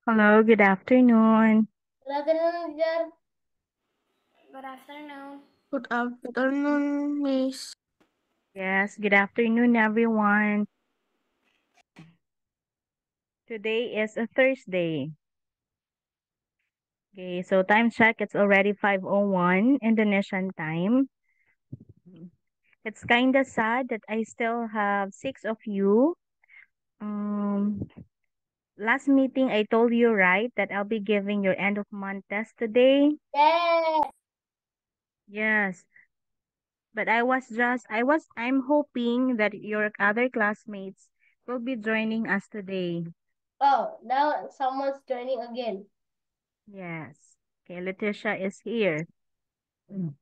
Hello, good afternoon. Good afternoon, teacher. Good afternoon. Good afternoon, Miss. Yes, good afternoon, everyone. Today is a Thursday. Okay, so time check, it's already 5:01 Indonesian time. It's kind of sad that I still have six of you. Um, Last meeting, I told you, right, that I'll be giving your end of month test today. Yes. Yes, but I'm hoping that your other classmates will be joining us today. Oh, now someone's joining again. Yes. Okay, Letitia is here. Mm.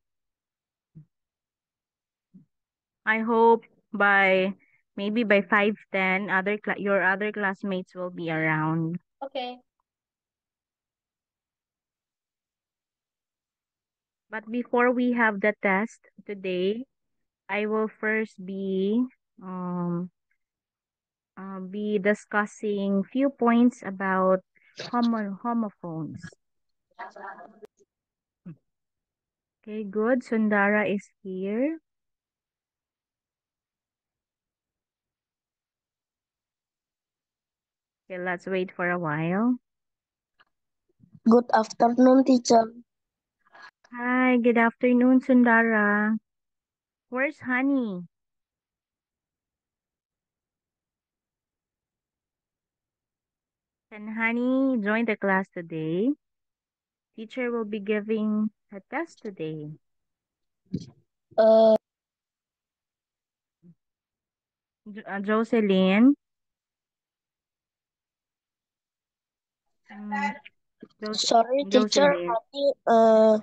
I hope by maybe by 5:10 your other classmates will be around. Okay. But before we have the test today, I will first um be discussing few points about homophones. Okay, good. Sundara is here. Okay, let's wait for a while. Good afternoon, teacher. Hi, good afternoon, Sundara. Where's Honey? Can Honey join the class today? Teacher will be giving a test today. Uh, Jocelyn. Mm, sorry, teacher. Jocelyn. Honey,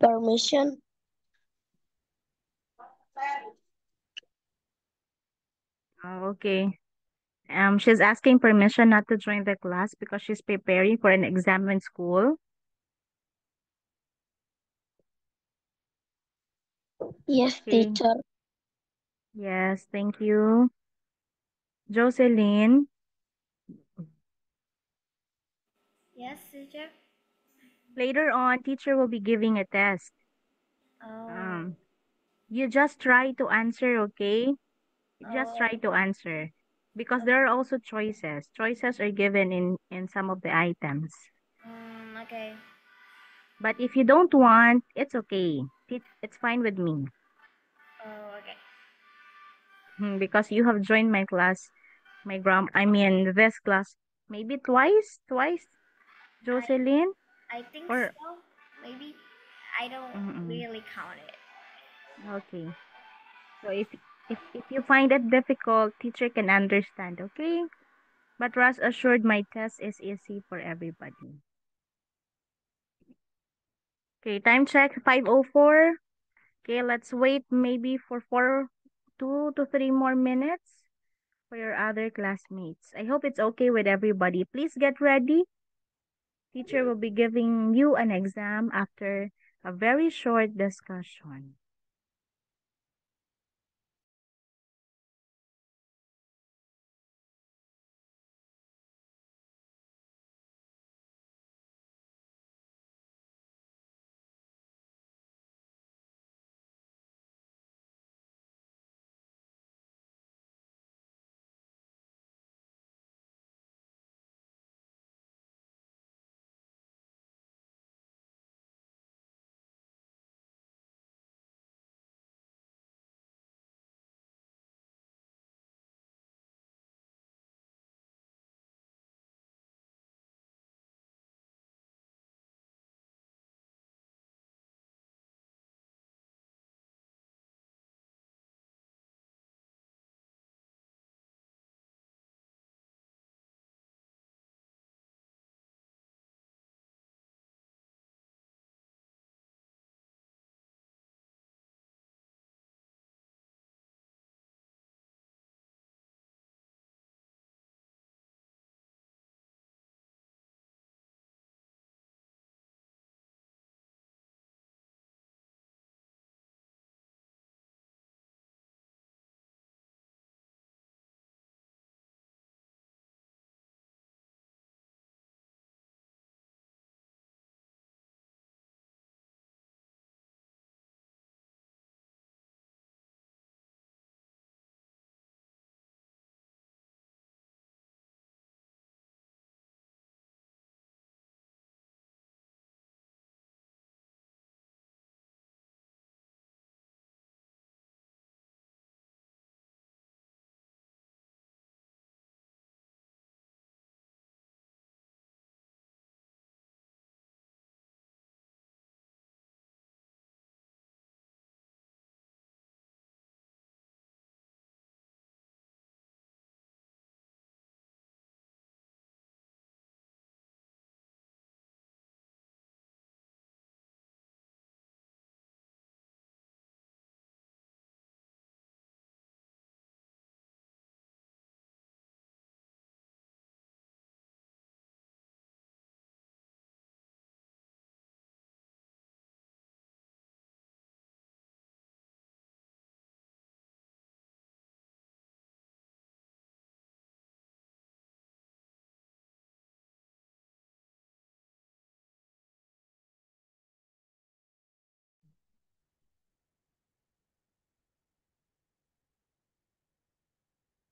permission. Oh, okay. She's asking permission not to join the class because she's preparing for an exam in school. Yes, Okay. teacher. Yes, thank you. Jocelyn, Yes, teacher. later on, teacher will be giving a test. Oh. Um, you just try to answer, okay? Just try Oh. to answer. Because there are also choices. Choices are given in some of the items. Okay. But if you don't want, it's okay. It's fine with me. Oh, okay. Because you have joined my class, I mean this class, maybe twice, I Jocelyn? I think Or, so. Maybe I don't mm really count it. okay. So if you find it difficult, teacher can understand, okay? But rest assured, my test is easy for everybody. Okay, time check 5:04. Okay, let's wait maybe for 2 to 3 more minutes for your other classmates. I hope it's okay with everybody. Please get ready. Teacher will be giving you an exam after a very short discussion.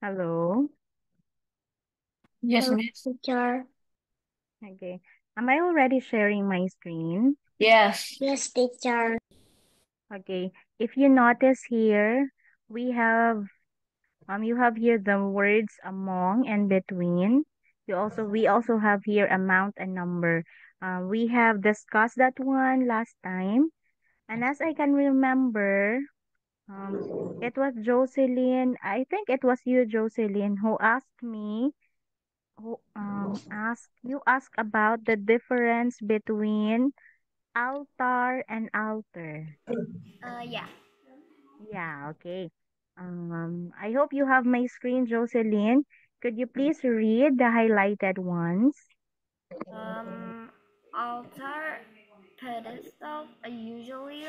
Hello. Yes, miss. Teacher. Okay. Am I already sharing my screen? Yes. Yes, teacher. Okay. If you notice here, we have you have here the words among and between. We also have here amount and number. We have discussed that one last time. And as I can remember, um, it was Jocelyn. I think it was you, Jocelyn, who asked me, you asked about the difference between altar and altar. Yeah. Yeah, okay. I hope you have my screen, Jocelyn. Could you please read the highlighted ones? Altar pedestal are usually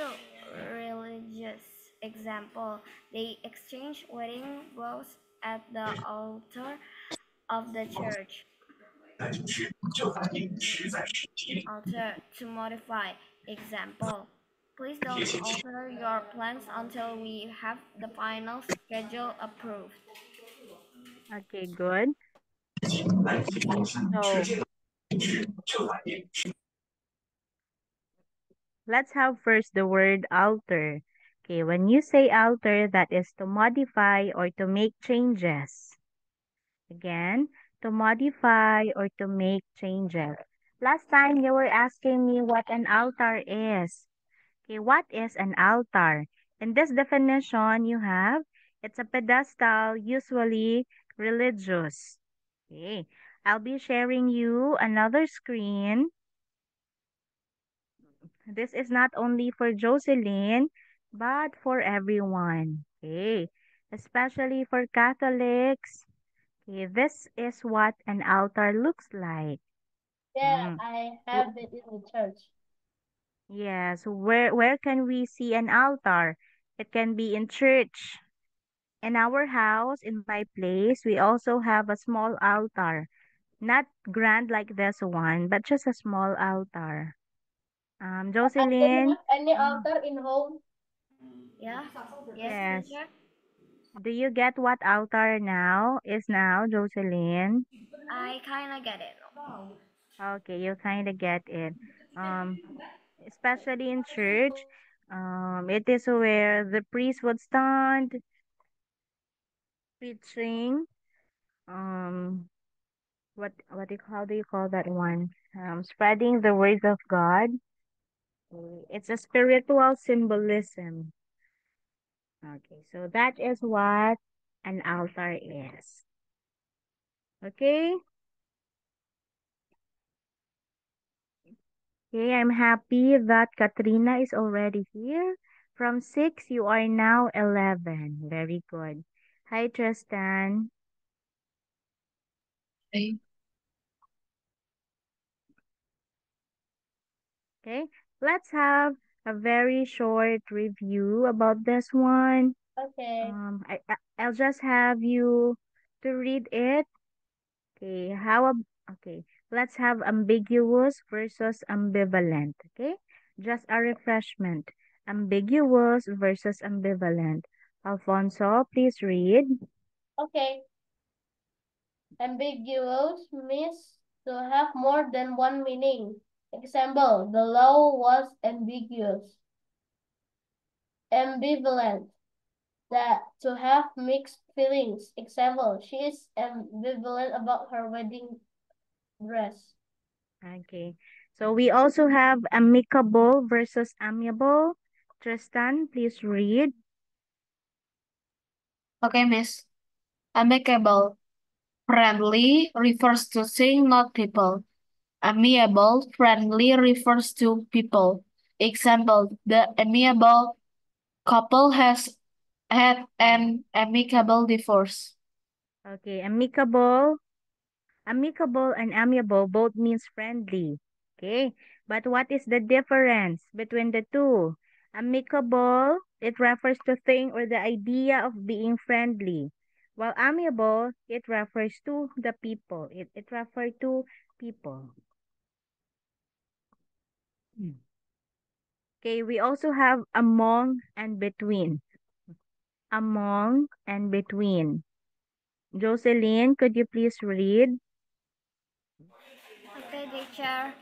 religious. Example, they exchange wedding vows at the altar of the church. Alter to modify. Example, please don't alter your plans until we have the final schedule approved. Okay, good. So let's have first the word alter. Okay, when you say alter, that is to modify or to make changes. Again, to modify or to make changes. Last time you were asking me what an altar is. Okay, what is an altar? In this definition you have, it's a pedestal, usually religious. Okay, I'll be sharing you another screen. This is not only for Jocelyn, but for everyone. Okay, especially for Catholics. Okay, this is what an altar looks like. Yeah, Mm. I W- have it in the church. Yes, where can we see an altar? It can be in church. In our house, in my place, we also have a small altar. Not grand like this one, but just a small altar. I don't Jocelyn, have any um, altar in home. Yeah? Yes, yes. teacher? Do you get what altar is now, Jocelyn? I kinda get it. Okay, you kind of get it. Um, especially in church, it is where the priest would stand preaching. Um, how do you call that one? Spreading the words of God. It's a spiritual symbolism. Okay, so that is what an altar is. Okay, okay, I'm happy that Katrina is already here. From 6, you are now 11. Very good. Hi, Tristan. Okay. Okay, let's have a very short review about this one. Okay. I'll just have you to read it. Okay, okay, let's have ambiguous versus ambivalent. Okay, just a refreshment. Ambiguous versus ambivalent. Alfonso, please read. Okay. Ambiguous means to have more than one meaning. Example, the law was ambiguous. Ambivalent, that to have mixed feelings. Example, she is ambivalent about her wedding dress. Okay, so we also have amicable versus amiable. Tristan, please read. Okay, miss. Amicable. Friendly refers to thing, not people. Amiable, friendly refers to people. Example, the amiable couple has had an amicable divorce. Okay, amicable and amiable both means friendly. Okay, but what is the difference between the two? Amicable, it refers to thing or the idea of being friendly. While amiable, it refers to the people. It refers to people. Hmm. Okay, we also have among and between. Among and between. Jocelyn, could you please read? Okay, teacher.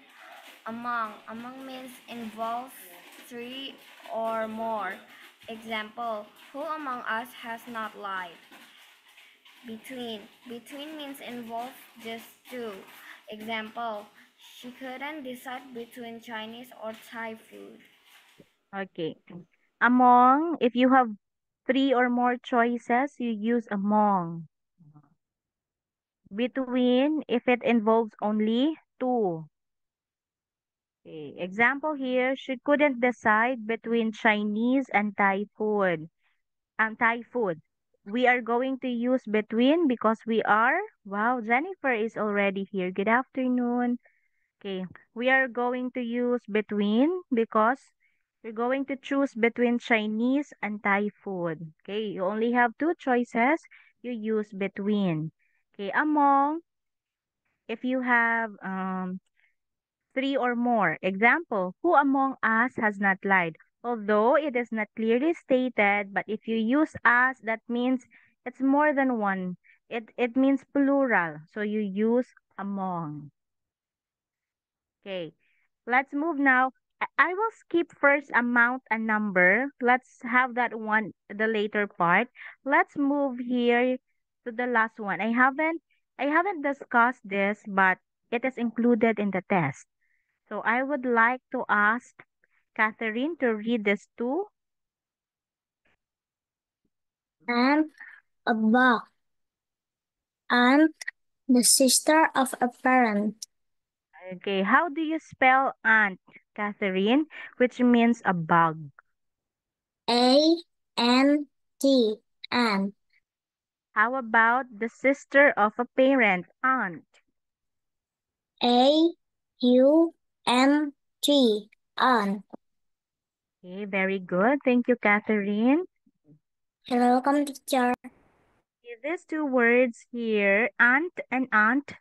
Among. Among means involves three or more. Example, who among us has not lied? Between. Between means involves just two. Example, she couldn't decide between Chinese or Thai food. Okay. Among, if you have three or more choices, you use among. Between, if it involves only two. Okay. Example here, she couldn't decide between Chinese and Thai food. Thai food. We are going to use between because we are. Wow, Jennifer is already here. Good afternoon. Okay, we are going to use between because we're going to choose between Chinese and Thai food. Okay, you only have two choices. You use between. Okay, among, if you have three or more. Example, who among us has not lied? Although it is not clearly stated, but if you use us, that means it's more than one. It means plural. So you use among. Okay, let's move now. I will skip first amount and number. Let's have that one the later part. Let's move here to the last one. I haven't discussed this, but it is included in the test. So I would like to ask Catherine to read this too. And a bug. And the sister of a parent. Okay, how do you spell aunt, Catherine? Which means a bug. A-N-T. And How about the sister of a parent, aunt? A-U-N-T. And Okay, very good. Thank you, Catherine. you're welcome, teacher. Okay, these two words here, aunt and aunt,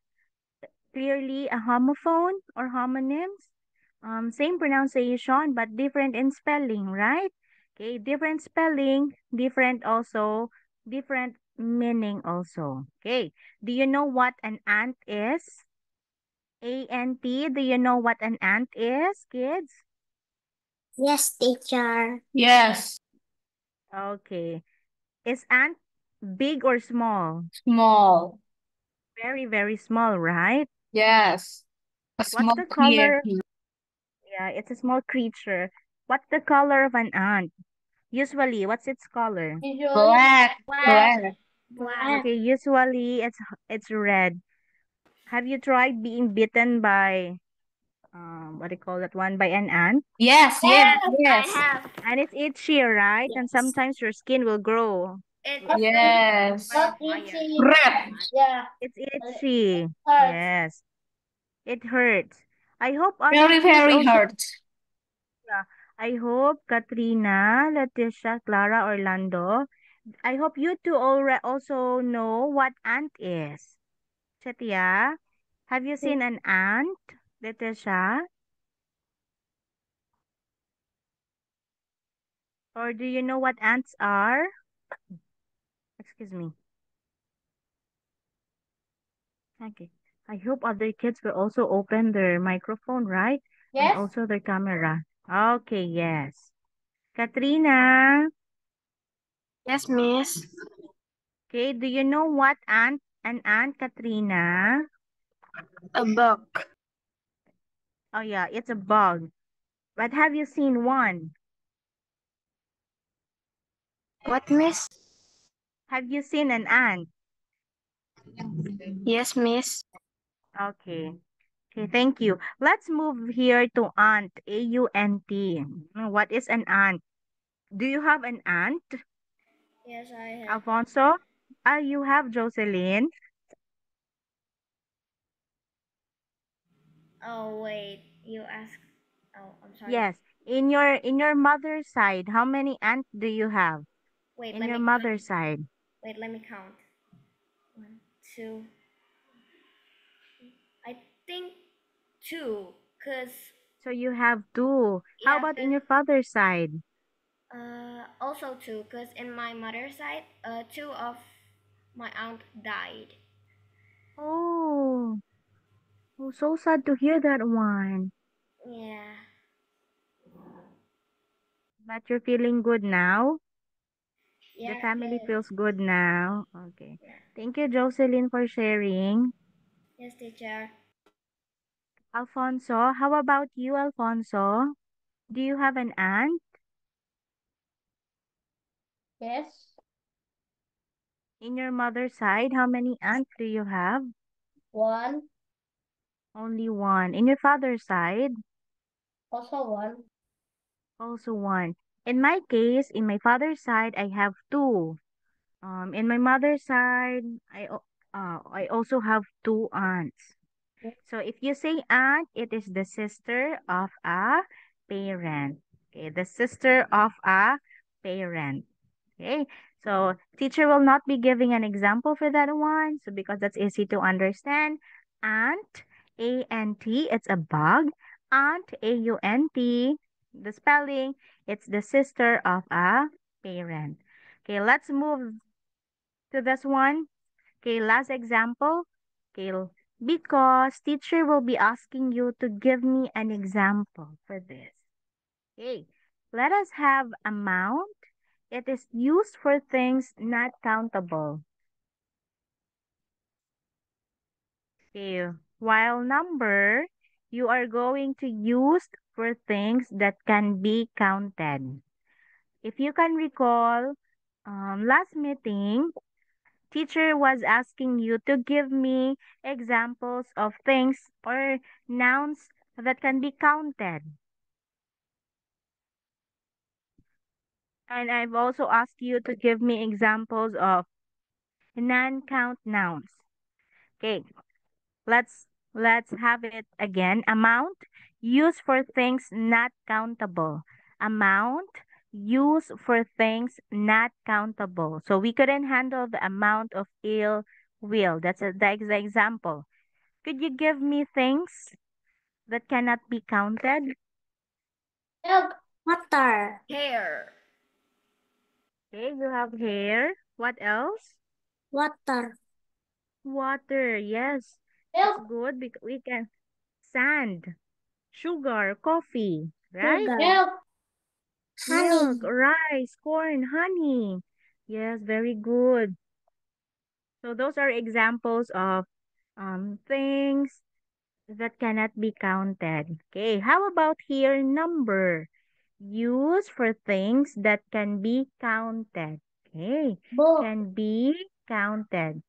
clearly a homophone or homonyms. Same pronunciation but different in spelling, right? Okay, different spelling, different meaning also. Okay, do you know what an ant is? A-N-T, do you know what an ant is, kids? Yes, teacher. Yes, Okay, is ant big or small? small. Very, very small, right? Yes, a What's small the color? creature. Yeah, it's a small creature. What's the color of an ant? Usually, what's its color? Usually, Black, Black. black. Black. Okay, usually it's red. Have you tried being bitten by what do you call that one? By an ant? Yes, yes, I yes, have. And it's itchy, right? And Yes. sometimes your skin will grow. It yes. by not fire. itchy. Red. Yeah, It's it itchy. hurts. Yes, it hurts. I hope other Very, kids very also. hurt. Yeah, I hope Katrina, Leticia, Clara, Orlando. I hope you two also know what ant is. Chatia, have you seen an ant, Leticia? Or do you know what ants are? Excuse me. Okay. I hope other kids will also open their microphone, right? And Yes, also their camera. Okay, yes. Katrina, Yes, miss. okay, do you know what an ant, Katrina? A bug. Oh yeah, it's a bug. But have you seen one? What, miss? Have you seen an ant? Yes, miss. Okay. Okay, thank you. Let's move here to aunt, A-U-N-T. What is an aunt? Do you have an aunt, Yes, I have. Alfonso? You have Jocelyn. Oh wait, you asked. Oh, I'm sorry. Yes. In your mother's side, how many aunts do you have? Wait, In let your me count. mother's side. Wait, let me count. 1, 2. I think 2, cause So you have two. How yeah, about in 'cause, your father's side? also 2, cause in my mother's side, 2 of My aunt died. Oh, oh, so sad to hear that one. Yeah. But you're feeling good now? The Yes, family yes. feels good now. Okay. Thank you, Jocelyn, for sharing. Yes, teacher. Alfonso, how about you, Alfonso? Do you have an aunt? Yes. In your mother's side, how many aunts do you have? One. Only one. In your father's side, Also one. also one. In my case, in my father's side, I have two. In my mother's side, I also have two aunts. So if you say aunt, it is the sister of a parent. Okay, the sister of a parent. Okay, so teacher will not be giving an example for that one. So because that's easy to understand, aunt, A-N-T, it's a bug. Aunt, A-U-N-T, the spelling, it's the sister of a parent. Okay, let's move to this one. Okay, last example. Okay, because teacher will be asking you to give me an example for this. Okay, let us have amount. It is used for things not countable. Okay, while number, you are going to use for things that can be counted. If you can recall, last meeting, teacher was asking you to give me examples of things or nouns that can be counted. And I've also asked you to give me examples of non-count nouns. Okay, let's have it again. Amount used for things not countable. Amount used for things not countable. So we couldn't handle the amount of ill will. That's the example. Could you give me things that cannot be counted? Milk. Water. Hair. Okay, you have hair. What else? Water. Water. Yes, it's Milk. good because we can. Sand, sugar, coffee, right? Sugar. Milk. Milk, Honey. rice, corn, honey. Yes, very good. So those are examples of things that cannot be counted. Okay, how about here number? Used for things that can be counted. Okay, Book. can be counted.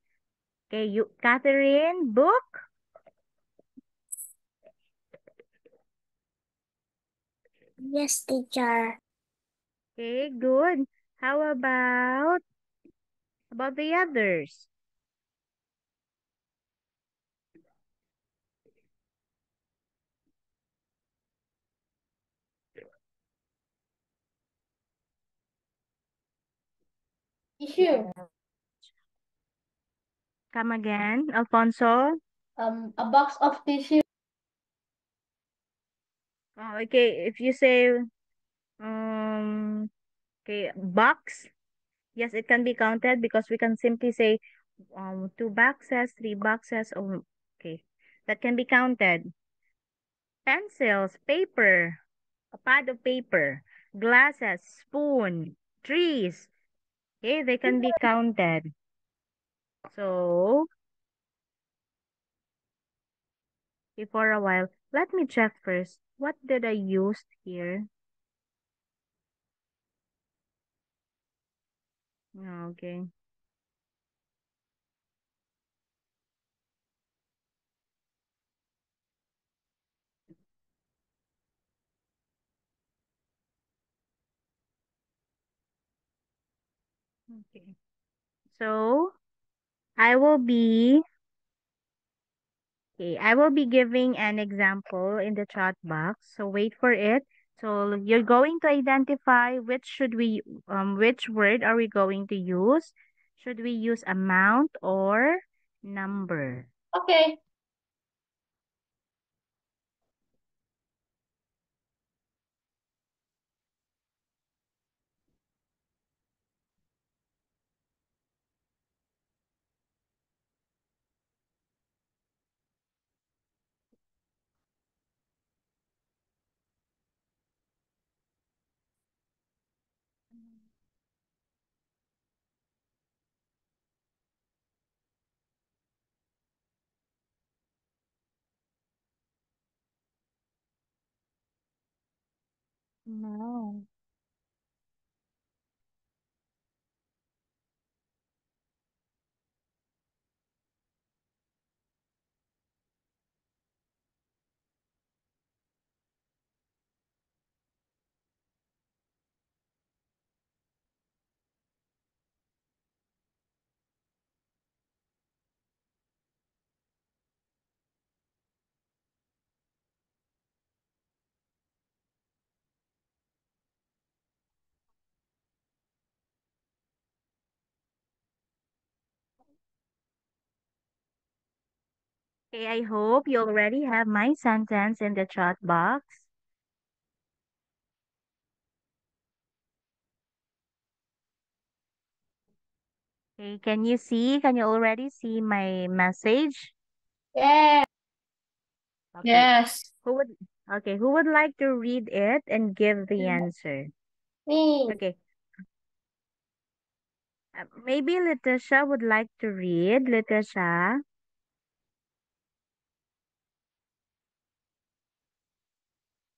Okay, you, Catherine, book. Yes, teacher. Okay, good. How about the others? Tissue. Come again, Alfonso. A box of tissue. Oh, okay, if you say um okay, box, yes, it can be counted because we can simply say two boxes, three boxes. Oh, okay, that can be counted. Pencils, paper, a pad of paper, glasses, spoon, trees. Okay, they can be counted. So, before a while, let me check first. What did I use here? Okay. Okay. So, I will be okay, I will be giving an example in the chat box. So wait for it. So you're going to identify which word are we going to use? Should we use amount or number? Okay. No. Okay, I hope you already have my sentence in the chat box. Okay, can you see? Can you already see my message? Yeah. Okay. Yes. Who would like to read it and give the answer? Me. Okay. Maybe Letitia would like to read. Letitia.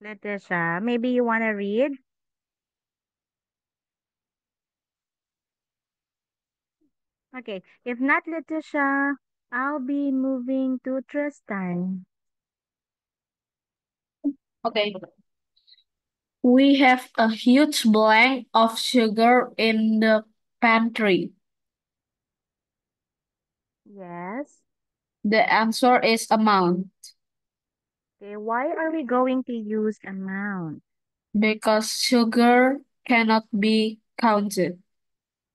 Letitia, maybe you want to read? Okay. If not Letitia, I'll be moving to Tristan. Okay. We have a huge blank of sugar in the pantry. Yes. The answer is amount Okay. Why are we going to use amount? because sugar cannot be counted.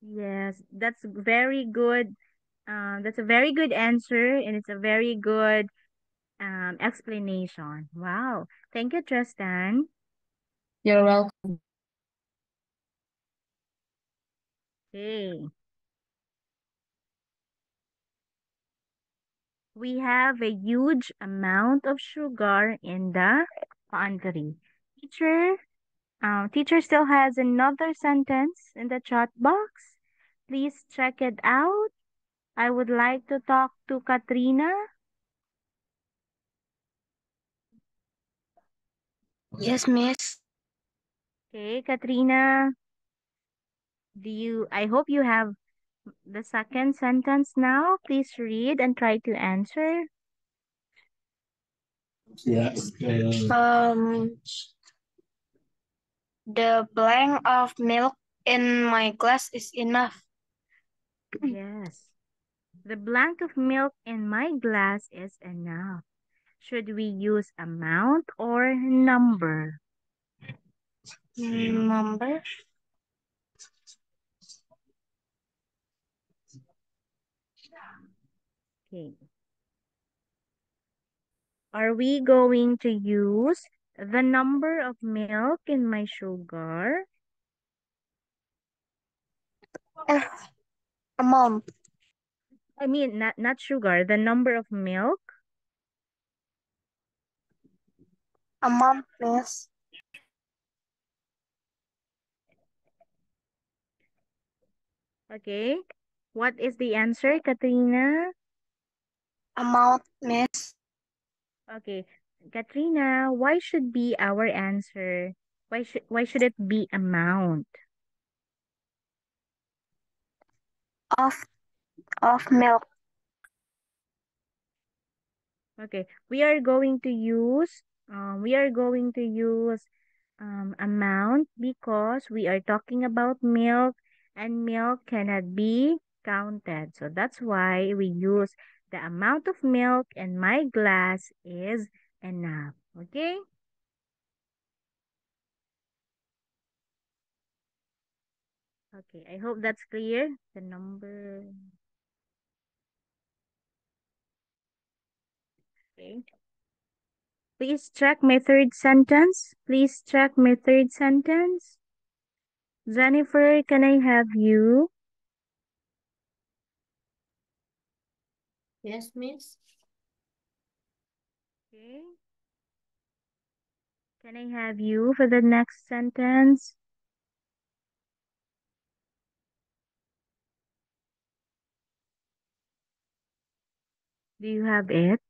Yes, that's very good. That's a very good answer, and it's a very good explanation. Wow. Thank you, Tristan. You're welcome. Okay. We have a huge amount of sugar in the pantry. Teacher, teacher still has another sentence in the chat box. Please check it out. I would like to talk to Katrina. Yes, miss. Okay, Katrina, I hope you have the second sentence now. Please read and try to answer. Yes. The blank of milk in my glass is enough. Yes. The blank of milk in my glass is enough. Should we use amount or number? Number? Okay. Are we going to use the number of milk in my sugar? Amount. I mean, not sugar, the number of milk. Amount, miss. Okay. What is the answer, Katrina? Amount, miss. Okay. Katrina, why should be our answer? Why should it be amount? Of milk. Okay. We are going to use amount because we are talking about milk and milk cannot be counted. So that's why we use the amount of milk in my glass is enough. Okay? Okay, I hope that's clear. The number. Okay. Please check my third sentence. Please check my third sentence. Jennifer, can I have you? Yes, miss. Okay. Can I have you for the next sentence? Do you have it?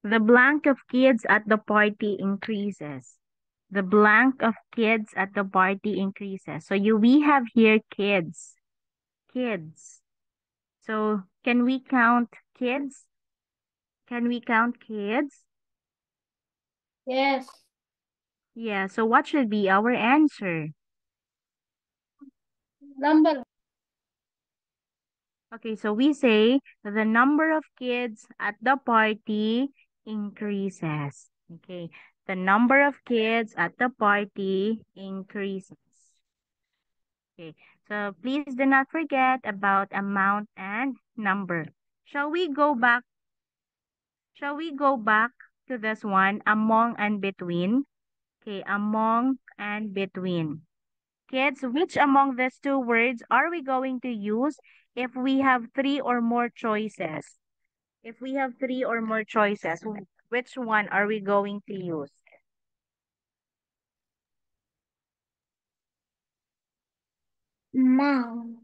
The blank of kids at the party increases. The blank of kids at the party increases. So we have here kids. Kids. So can we count kids? Can we count kids? Yes. Yeah, so what should be our answer? Number. Okay, so we say the number of kids at the party increases. Okay, the number of kids at the party increases. Okay, so please do not forget about amount and number. Shall we go back? Shall we go back to this one, among and between? Okay, among and between. Kids, which among these two words are we going to use if we have three or more choices? If we have three or more choices, which one are we going to use? Among.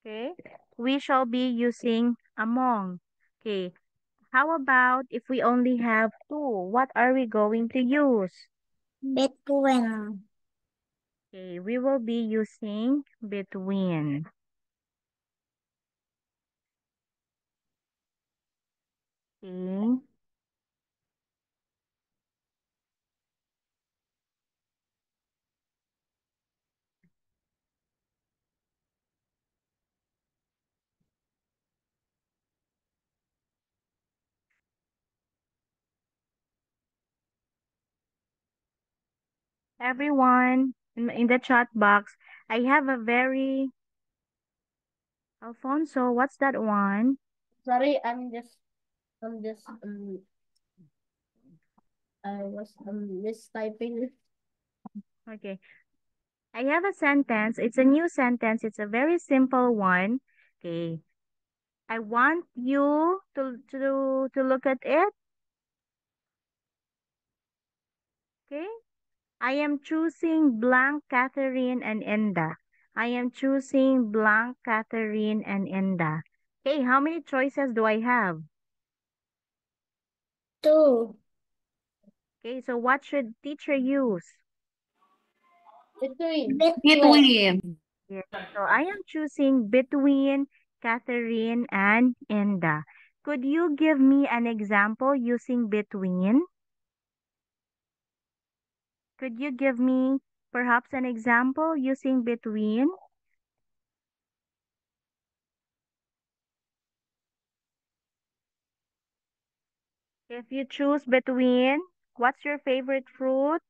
Okay, we shall be using among. Okay, how about if we only have two? What are we going to use? Between. Okay, we will be using between. Okay. Everyone in the chat box, I have a very Alfonso, what's that one? Sorry, I was mistyping. Okay. I have a sentence. It's a new sentence. It's a very simple one. Okay. I want you to look at it. Okay. I am choosing blank Catherine and Enda. I am choosing blank Catherine and Enda. Okay, how many choices do I have? 2. Okay, so what should teacher use? Between. Between. Yes. So I am choosing between Catherine and Enda. Could you give me an example using between? Could you give me perhaps an example using between? If you choose between, what's your favorite fruit?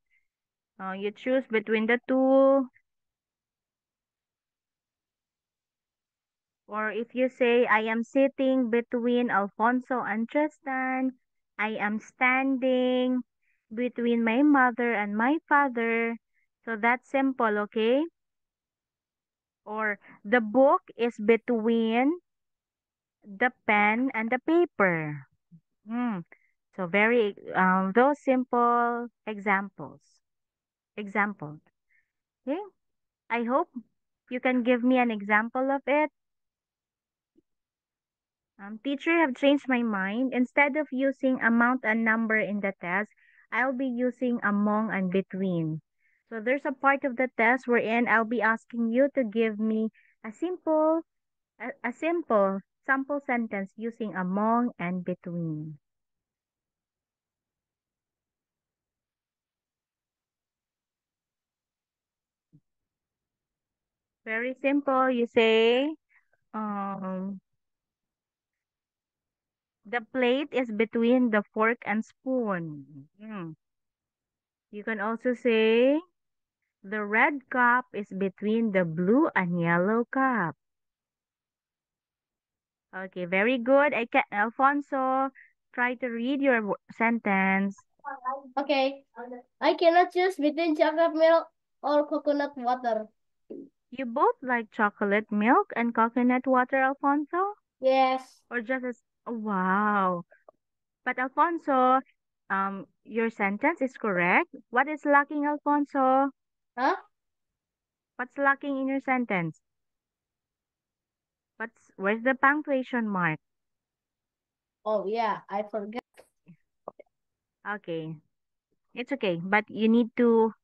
You choose between the two. Or if you say, I am sitting between Alfonso and Tristan, I am standing between my mother and my father. So that's simple, okay? Or the book is between the pen and the paper. Hmm. So very those simple examples. Example. Okay? I hope you can give me an example of it. Teacher have changed my mind. Instead of using amount and number in the test, I'll be using among and between. So there's a part of the test wherein I'll be asking you to give me a simple sample sentence using among and between. Very simple. You say, um, the plate is between the fork and spoon. You can also say, the red cup is between the blue and yellow cup. Okay, very good. Alfonso, try to read your sentence. Okay. I cannot choose between chocolate milk or coconut water. You both like chocolate milk and coconut water, Alfonso? Yes. Or just as, oh, wow. But Alfonso, your sentence is correct. What is lacking, Alfonso? Huh? What's lacking in your sentence? Where's the punctuation mark? Oh yeah, I forgot. Okay. It's okay, but you need to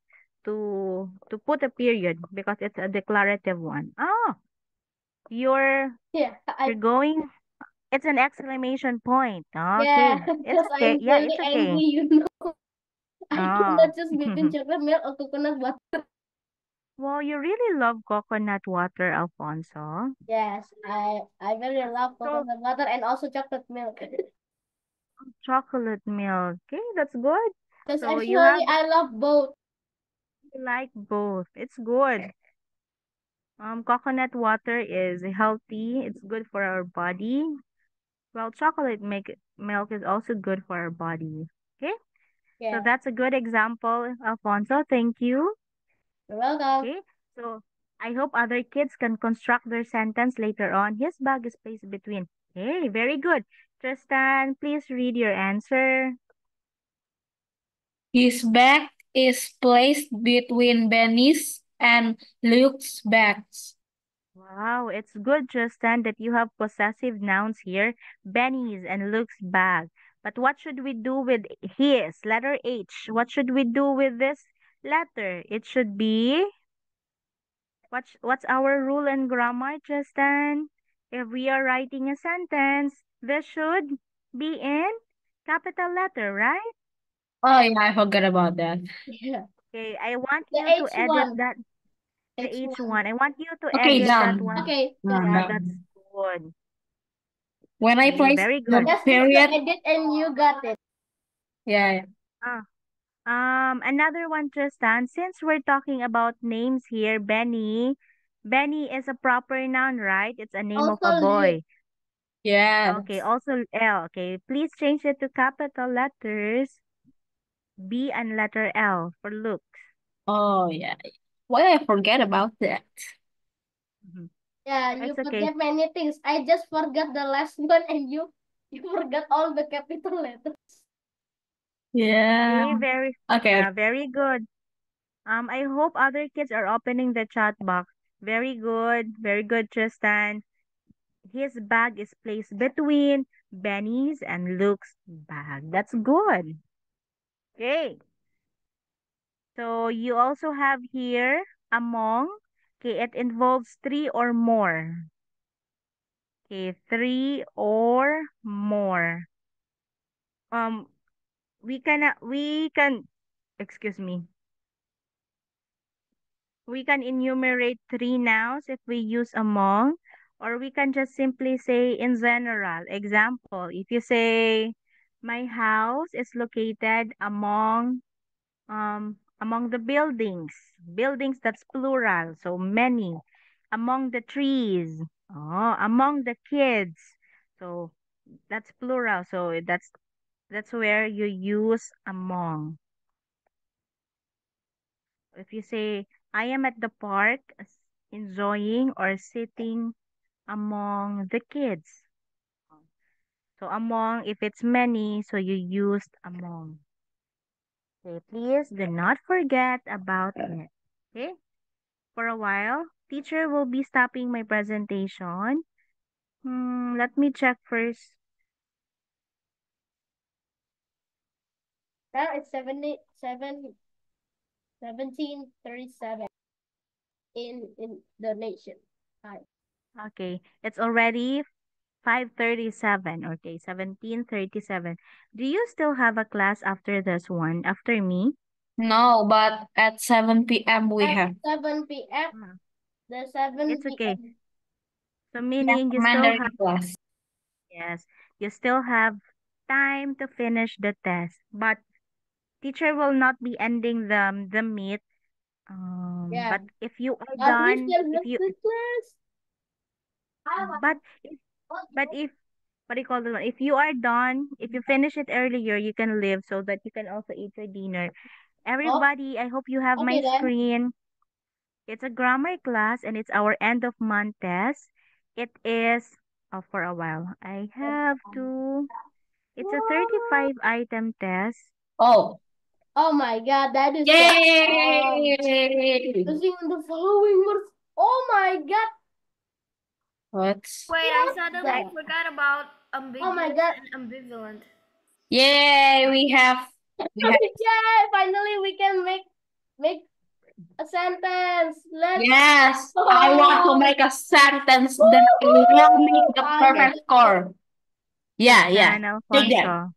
put a period because it's a declarative one. Oh, you're Yeah, you're going. It's an exclamation point. yeah, Okay. It's because okay. I'm Yeah, really it's okay. angry, you know. I Oh. cannot just between chocolate milk or coconut butter. Well, you really love coconut water, Alfonso. Yes, I very love So, coconut butter and also chocolate milk. chocolate milk. Okay, that's good. Because So you actually have I love both. you like both. It's good. Coconut water is healthy. It's good for our body. Well, milk is also good for our body. Okay, so Yeah, that's a good example, Alfonso. Thank you. you're welcome. Okay, so I hope other kids can construct their sentence later on. His bag is placed between. Okay, very good. Tristan, please read your answer. His bag is placed between Benny's and Luke's bags. Wow, it's good, Tristan, that you have possessive nouns here, Benny's and Luke's bag. But what should we do with his, letter H? What should we do with this letter? It should be, what's our rule in grammar, Tristan? If we are writing a sentence, this should be in capital letter, right? Oh yeah, I forgot about that. Yeah, Okay, I want the you to H edit one, that, the H H one. one. I want you to Okay, edit that done. one. Okay, yeah. Yeah, that's Done. good. When I Okay, place very the good. Just click the period, edit and you got it. yeah. Ah, another one, Tristan. Since we're talking about names here, Benny. Benny is a proper noun, right? It's a name of a Also Luke. boy. Okay, Yes. also L. Okay, please change it to capital letters B and letter L for looks. Oh yeah. Why I forget about that? Mhm. Yeah, you It's okay. forget many things. I just forgot the last one and you forgot all the capital letters. Yeah. Okay, very, Okay. yeah, very good. I hope other kids are opening the chat box. Very good, Tristan. His bag is placed between Benny's and Luke's bag. That's good. Okay. So you also have here among. Okay, it involves three or more. Okay, three or more. Um, we can excuse me. We can enumerate three nouns if we use among, or we can just simply say in general. Example, if you say, my house is located among the buildings. Buildings, that's plural, so many. Among the trees. Oh, among the kids. So that's plural, so that's where you use among. If you say, I am at the park enjoying or sitting among the kids. So among, if it's many, so you used among. Okay, please do not forget about it. Okay, for a while, teacher will be stopping my presentation. Let me check first. Now it's 1737 in the nation. Hi. Okay, it's already 5:37. Okay, 17:37. Do you still have a class after this one, after me? No, but at 7 p.m. we At have 7 p.m. Mm, The 7 It's okay. p.m. So yeah, meaning you still have, Mandarin class. yes, you still have time to finish the test. But teacher will not be ending the meet. Yeah. But if you are But we done, still if have you the class. but if what do you call it? If you are done, if you finish it earlier, you can leave so that you can also eat your dinner. Oh, Everybody, I hope you have my okay then. screen. It's a grammar class and it's our end of month test. It is for a while. I have to. It's a 35 item test. Oh, Oh my God, that is so long. yay! Using the following words. Oh my God, What's Wait, I what suddenly I the? forgot about ambiguous my God. and ambivalent. Yay, we have Yay! Finally, we can make a sentence. Let's yes. go. I want to make a sentence that will make the perfect score. Yeah, yeah. And Take that. Alfonso.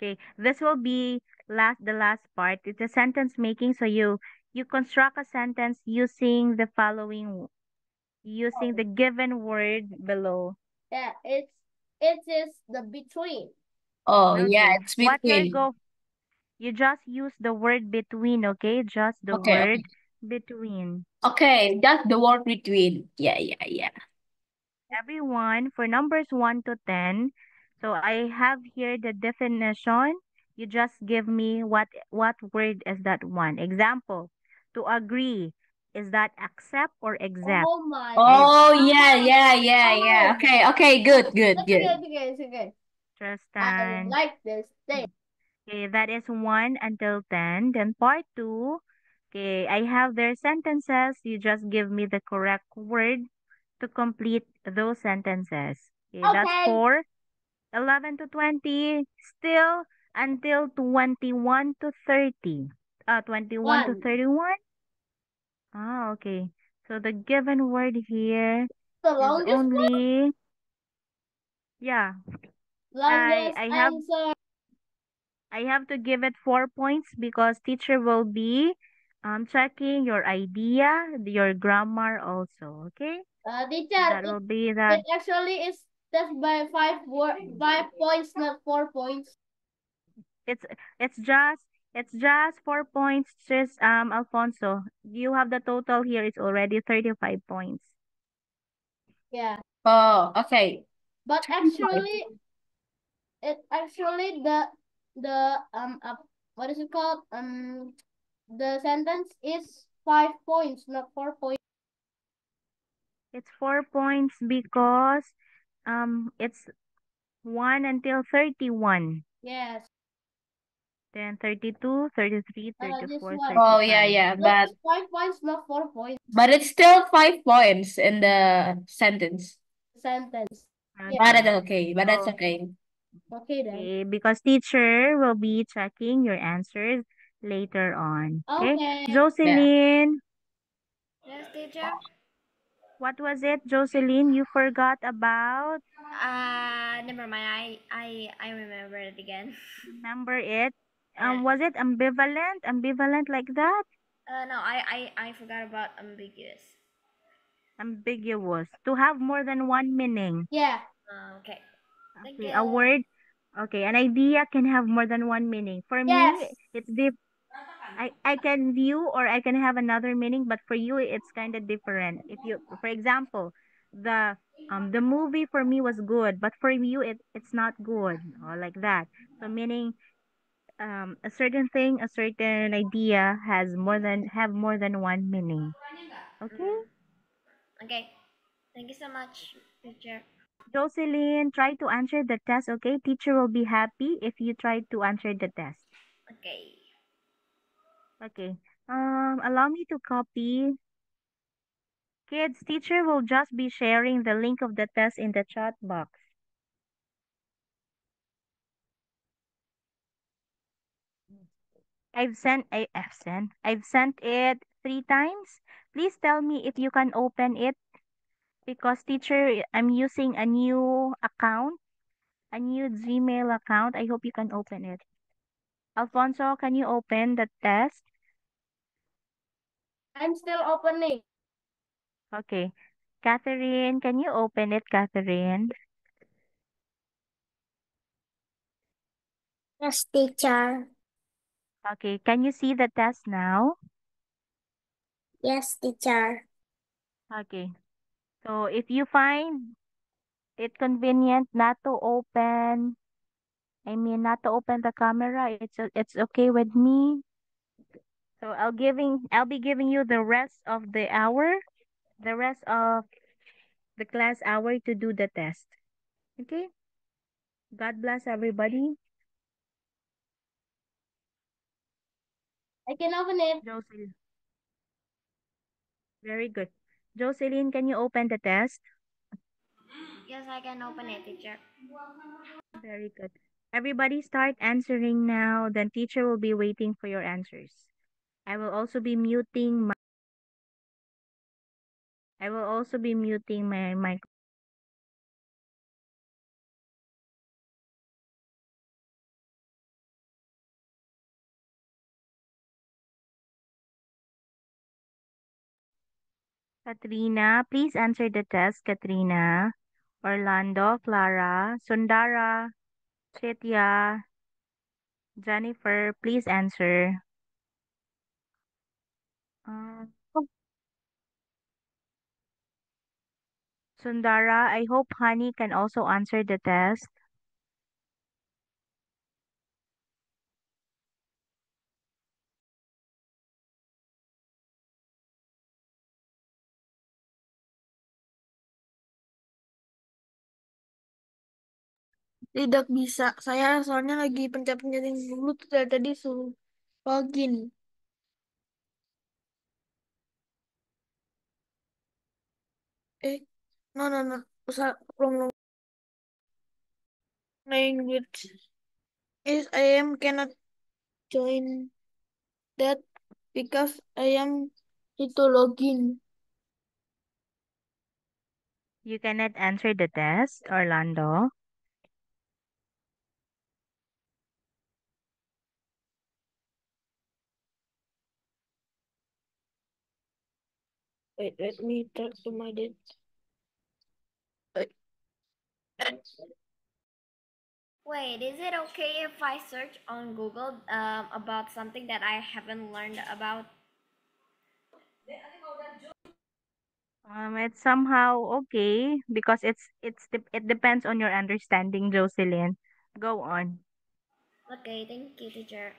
Okay, this will be the last part. It's a sentence making. So you construct a sentence using the following, using the given word below. Yeah, it is the between. Oh, yeah, Okay, it's what between. you just use the word between. Okay, just the Okay, word okay. between. Okay, that's the word between. Yeah, yeah, yeah. Everyone, for numbers 1 to 10, so I have here the definition. You just give me what word is that one. Example, to agree. Is that accept or accept? Oh my Okay, Oh, yeah, yeah, yeah, yeah. Oh, Okay, okay, good, good, that's good. good. Okay, it's okay. I Tristan. like this thing. Okay, that is 1 until 10. Then part 2, okay, I have their sentences. You just give me the correct word to complete those sentences. Okay, that's Okay. 4. 11 to 20, still until 21 to 30. 21 to One. 31? Ah, okay. So the given word here The is longest only, yeah, longest I have answer. I have to give it 4 points because teacher will be checking your idea, your grammar also, okay? Teacher, That will be that. it actually is just by 5 points, not 4 points. It's it's just it's just 4 points, just Alfonso. You have the total here. It's already 35 points. Yeah. Oh, okay. But actually, the what is it called? The sentence is 5 points, not 4 points. It's 4 points because it's 1 until 31. Yes. Then 32, 33, This 34, one. Oh, yeah, 35. yeah, That is 5 points, not 4 points. but it's still 5 points in the sentence. Sentence. Yeah. But Okay. that's okay. But that's So, okay. Okay then. okay, because teacher will be checking your answers later on. Okay. Okay. Yeah. Jocelyn, Yes, teacher. what was it, Jocelyn? You forgot about? Never mind. I remember it again. Remember it? Uh, Was it ambivalent? Ambivalent like that? no, I forgot about ambiguous. Ambiguous. To have more than one meaning. Yeah. Okay. Thank Okay, you. a word. Okay, an idea can have more than one meaning. For me, Yes. it's deep. I can view or I can have another meaning, but for you, it's kind of different. If you, for example, the movie for me was good, but for you, it's not good, or like that. So meaning a certain thing, a certain idea have more than one meaning. Okay, Mm, okay. Thank you so much, teacher. Jocelyn, try to answer the test. Okay, teacher will be happy if you try to answer the test. Okay. Okay. Allow me to copy. Kids, teacher will just be sharing the link of the test in the chat box. I've sent it 3 times. Please tell me if you can open it because teacher, I'm using a new account, a new Gmail account. I hope you can open it. Alfonso, can you open the test? I'm still opening. Okay. Catherine, can you open it, Catherine? Yes, teacher. Okay. Can you see the test now? Yes, teacher. Okay. So if you find it convenient not to open, not to open the camera, it's okay with me. So I'll be giving you the rest of the hour, the rest of the class hour to do the test. Okay? God bless everybody. I can open it. Jocelyn, very good. Jocelyn, can you open the test? Yes, I can open it, teacher. Very good. Everybody start answering now. Then teacher will be waiting for your answers. I will also be muting my mic. Katrina, please answer the test. Katrina, Orlando, Clara, Sundara, Chetya, Jennifer, please answer. Uh, Sundara, I hope Honey can also answer the test. Tidak bisa. Saya soalnya lagi pencet-pencetin dulu tuh dari tadi suruh login. No, no, no. Belum language. I am cannot join that because I am need to login. You cannot answer the test, Orlando. Wait, let me talk to my dad. Wait, is it okay if I search on Google about something that I haven't learned about? It's somehow okay because it depends on your understanding, Jocelyn. Go on. Okay, thank you, teacher.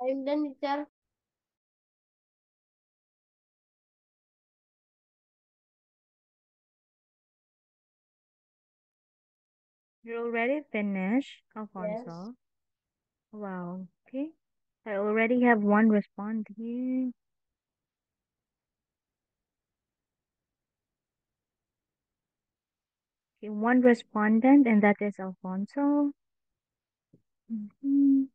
I'm done, teacher. You're already finished, Yes. Alfonso. Wow. Okay. I already have one respond here. Okay, one respondent, and that is Alfonso. Mhm.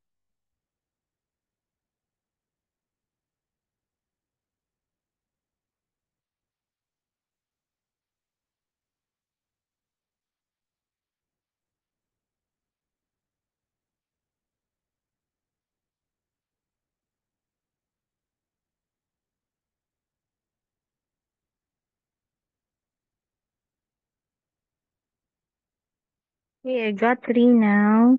Okay, I got three now.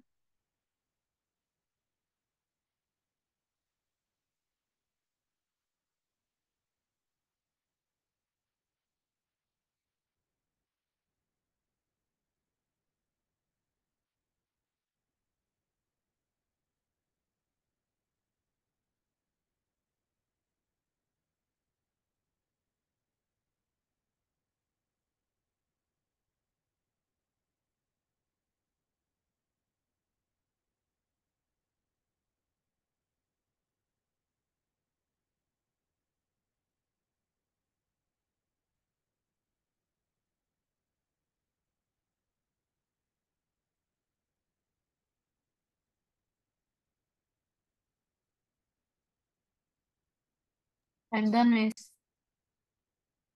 I'm done, Miss.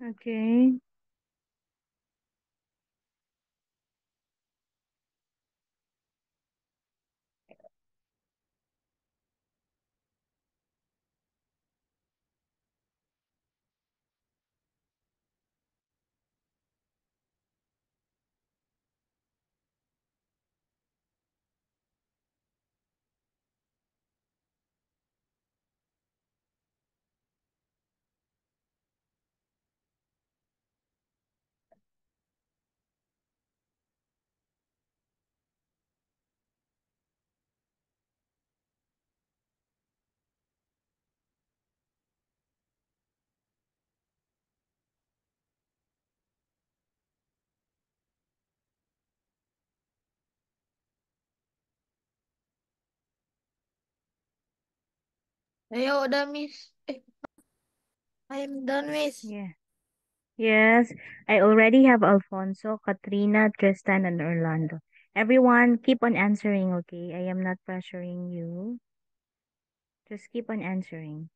Okay. Ayo, udah, Miss. I'm done, Miss. Yeah. Yes, I already have Alfonso, Katrina, Tristan, and Orlando. Everyone, keep on answering, okay? I am not pressuring you. Just keep on answering.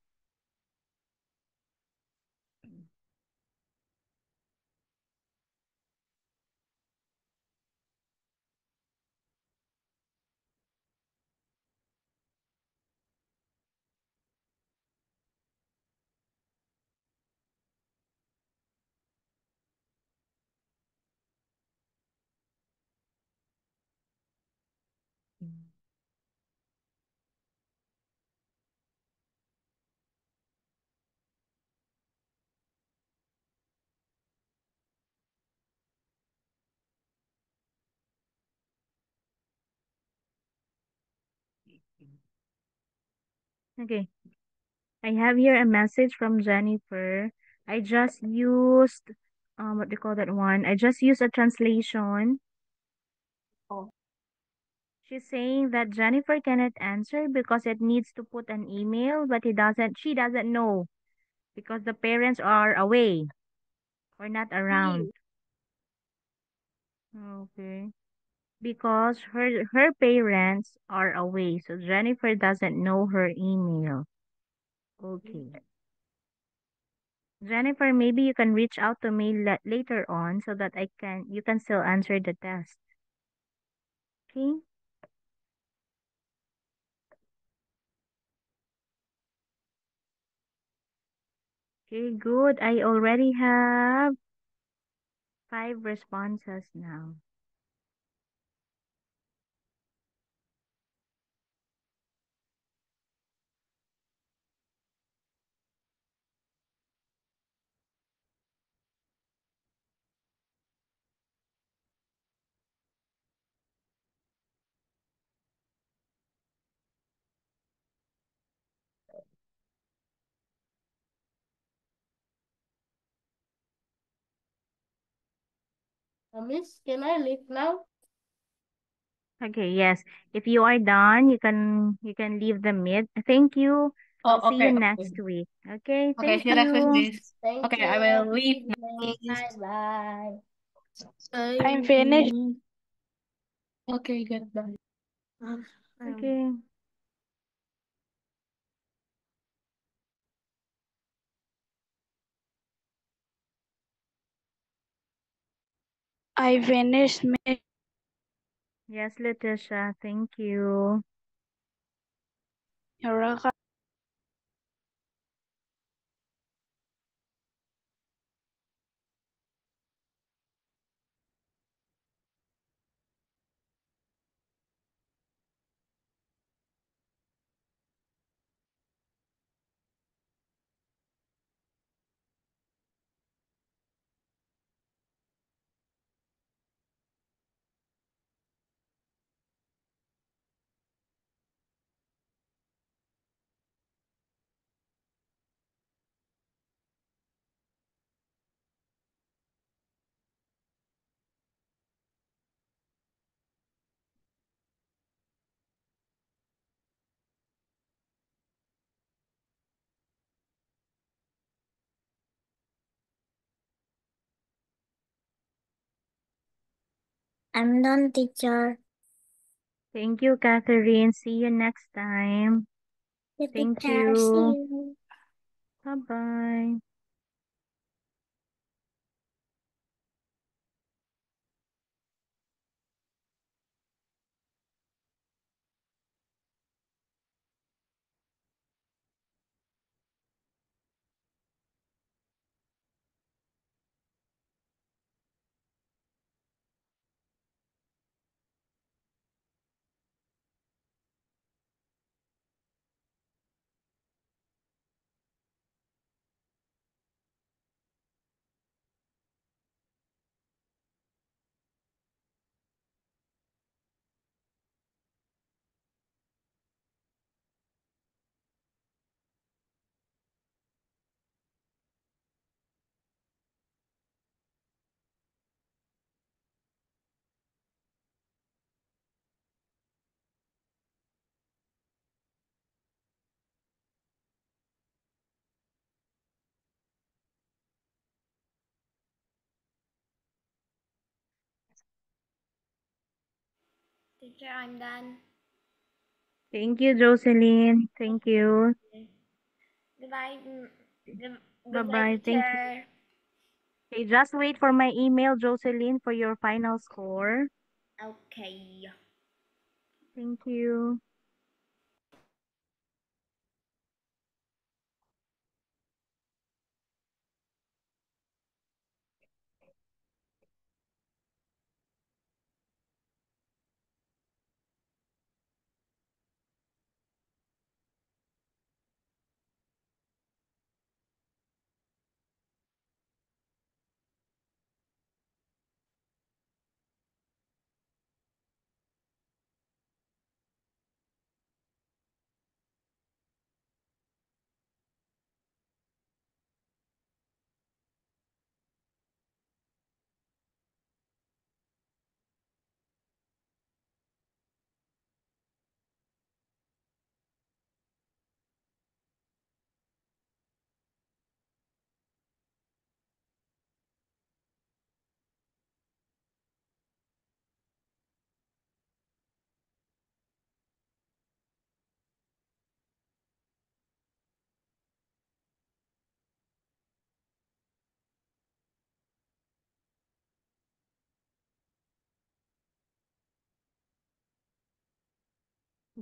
Okay, I have here a message from Jennifer. I just used, what do you call that one? I just used a translation. Oh. She's saying that Jennifer cannot answer because it needs to put an email, but she doesn't know because the parents are away or not around. Okay. Because her parents are away, so Jennifer doesn't know her email. Okay. Jennifer, maybe you can reach out to me later on so that you can still answer the test. Okay? Okay, good. I already have five responses now. Miss, can I leave now? Okay, yes. If you are done, you can leave the meet. Thank you. I'll Oh, see you okay, okay. next week. Okay, Okay, thank see you next week, you. Miss. Thank Okay, you. I Have will a leave good now, evening. Miss. Bye bye. I'm finished. Okay, goodbye. Okay. I finished. Yes, Letitia, thank you. You're welcome. I'm done, teacher. Thank you, Catherine. See you next time. The Thank teacher. See you. you. Bye-bye. Teacher, I'm done. Thank you, Jocelyn. Thank you. Goodbye. Goodbye, Bye-bye. Thank you. teacher. Okay, just wait for my email, Jocelyn, for your final score. Okay. Thank you.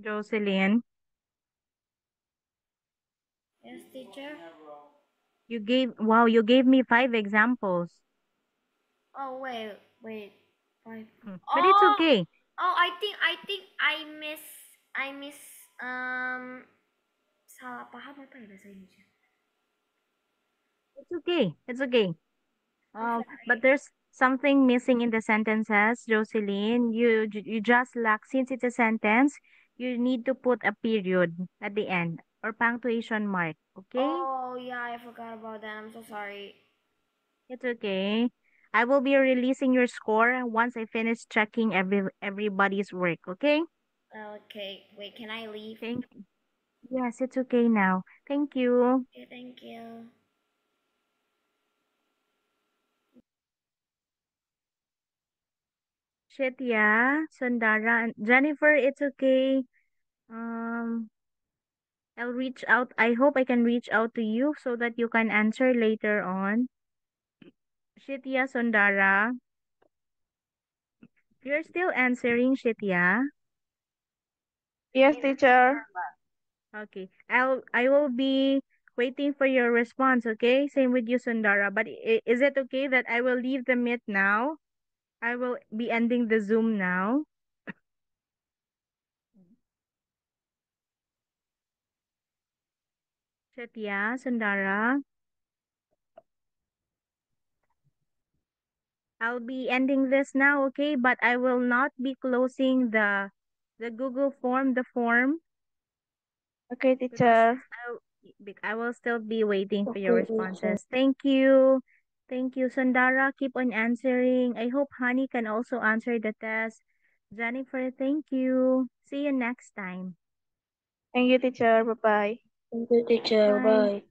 Jocelyn, Yes, teacher. you gave me 5 examples. Oh, wait. Five. But it's Oh, okay. I miss um salah paham apa ya bahasa Indonesia? It's okay. It's okay. I'm But sorry. there's something missing in the sentences, Jocelyn. You just lack, since it's a sentence, you need to put a period at the end or punctuation mark. Okay? Oh, yeah, I forgot about that. I'm so sorry. It's okay. I will be releasing your score once I finish checking everybody's work, okay? Okay, wait, can I leave? Thank Yes, it's okay now. Thank you. Okay, thank you. Shitya, Sundara, and Jennifer, it's okay. Um, I'll reach out. I hope I can reach out to you so that you can answer later on. Shitya, Sundara, you're still answering, Shitya. Yes, teacher. Okay. I will be waiting for your response, okay? Same with you, Sundara. But is it okay that I will leave the meet now? I will be ending the Zoom now. Shitya, Sundara. I'll be ending this now, okay? But I will not be closing the Google form, the form, Okay, because teacher. I will still be waiting for your Okay, teacher. responses. Thank you. Thank you, Sundara. Keep on answering. I hope Honey can also answer the test. Jennifer, thank you. See you next time. Thank you, teacher. Bye-bye. Thank you, teacher. Bye. Bye.